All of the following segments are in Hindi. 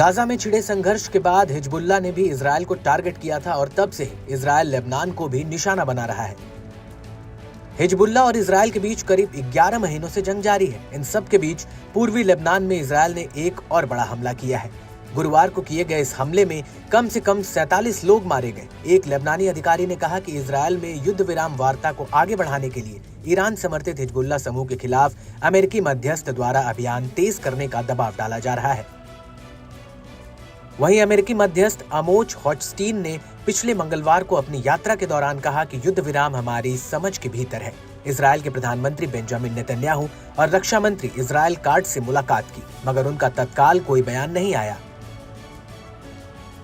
गाजा में छिड़े संघर्ष के बाद हिजबुल्लाह ने भी इजरायल को टारगेट किया था और तब से इजरायल लेबनान को भी निशाना बना रहा है। हिजबुल्लाह और इजरायल के बीच करीब 11 महीनों से जंग जारी है। इन सब के बीच पूर्वी लेबनान में इजरायल ने एक और बड़ा हमला किया है। गुरुवार को किए गए इस हमले में कम से कम 47 लोग मारे गए। एक लेबनानी अधिकारी ने कहा कि इजरायल में युद्ध विराम वार्ता को आगे बढ़ाने के लिए ईरान समर्थित हिजबुल्लाह समूह के खिलाफ अमेरिकी मध्यस्थ द्वारा अभियान तेज करने का दबाव डाला जा रहा है। वहीं अमेरिकी मध्यस्थ आमोच हॉचस्टीन ने पिछले मंगलवार को अपनी यात्रा के दौरान कहा कि युद्ध विराम हमारी समझ के भीतर है। इजरायल के प्रधानमंत्री बेंजामिन नेतन्याहू और रक्षा मंत्री इजरायल काट्ज से मुलाकात की, मगर उनका तत्काल कोई बयान नहीं आया।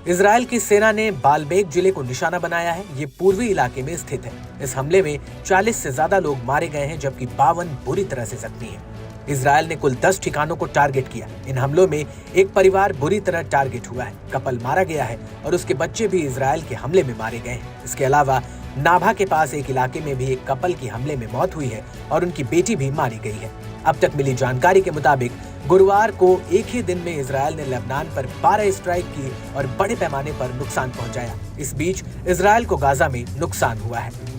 इजरायल की सेना ने बालबेक जिले को निशाना बनाया है। ये पूर्वी इलाके में स्थित है। इस हमले में 40 से ज्यादा लोग मारे गए हैं, जबकि 52 बुरी तरह से जख्मी हैं। इजरायल ने कुल 10 ठिकानों को टारगेट किया। इन हमलों में एक परिवार बुरी तरह टारगेट हुआ है, कपल मारा गया है और उसके बच्चे भी इजरायल के हमले में मारे गए हैं। इसके अलावा नाभा के पास एक इलाके में भी एक कपल की हमले में मौत हुई है और उनकी बेटी भी मारी गई है। अब तक मिली जानकारी के मुताबिक गुरुवार को एक ही दिन में इजरायल ने लेबनान पर 12 स्ट्राइक की और बड़े पैमाने पर नुकसान पहुंचाया। इस बीच इजरायल को गाजा में नुकसान हुआ है।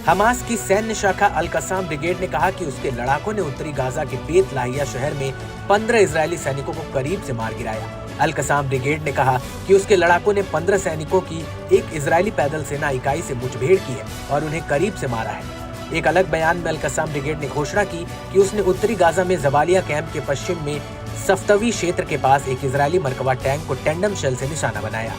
हमास की सैन्य शाखा अल कसाम ब्रिगेड ने कहा कि उसके लड़ाकों ने उत्तरी गाजा के बेत लाहिया शहर में 15 इजरायली सैनिकों को करीब से मार गिराया। अल कसाम ब्रिगेड ने कहा कि उसके लड़ाकों ने 15 सैनिकों की एक इजरायली पैदल सेना इकाई से मुठभेड़ की है और उन्हें करीब से मारा है। एक अलग बयान में अल कसाम ब्रिगेड ने घोषणा की कि उसने उत्तरी गाजा में जबालिया कैंप के पश्चिम में सफ्तवी क्षेत्र के पास एक इजरायली मरकबा टैंक को टेंडम शेल से निशाना बनाया।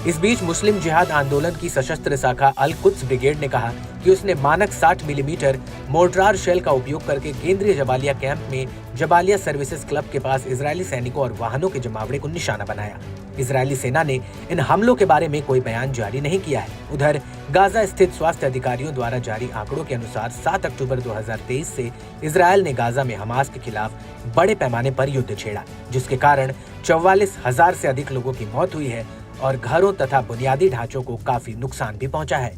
इस बीच मुस्लिम जिहाद आंदोलन की सशस्त्र शाखा अल कुद्स ब्रिगेड ने कहा कि उसने मानक 60 मिलीमीटर मोर्टार शेल का उपयोग करके केंद्रीय जबालिया कैंप में जबालिया सर्विसेज क्लब के पास इजरायली सैनिकों और वाहनों के जमावड़े को निशाना बनाया। इजरायली सेना ने इन हमलों के बारे में कोई बयान जारी नहीं किया है। उधर गाजा स्थित स्वास्थ्य अधिकारियों द्वारा जारी आंकड़ों के अनुसार 7 अक्टूबर 2023 से इजरायल ने गाजा में हमास के खिलाफ बड़े पैमाने पर युद्ध छेड़ा, जिसके कारण 44,000 से अधिक लोगों की मौत हुई है और घरों तथा बुनियादी ढांचों को काफी नुकसान भी पहुंचा है।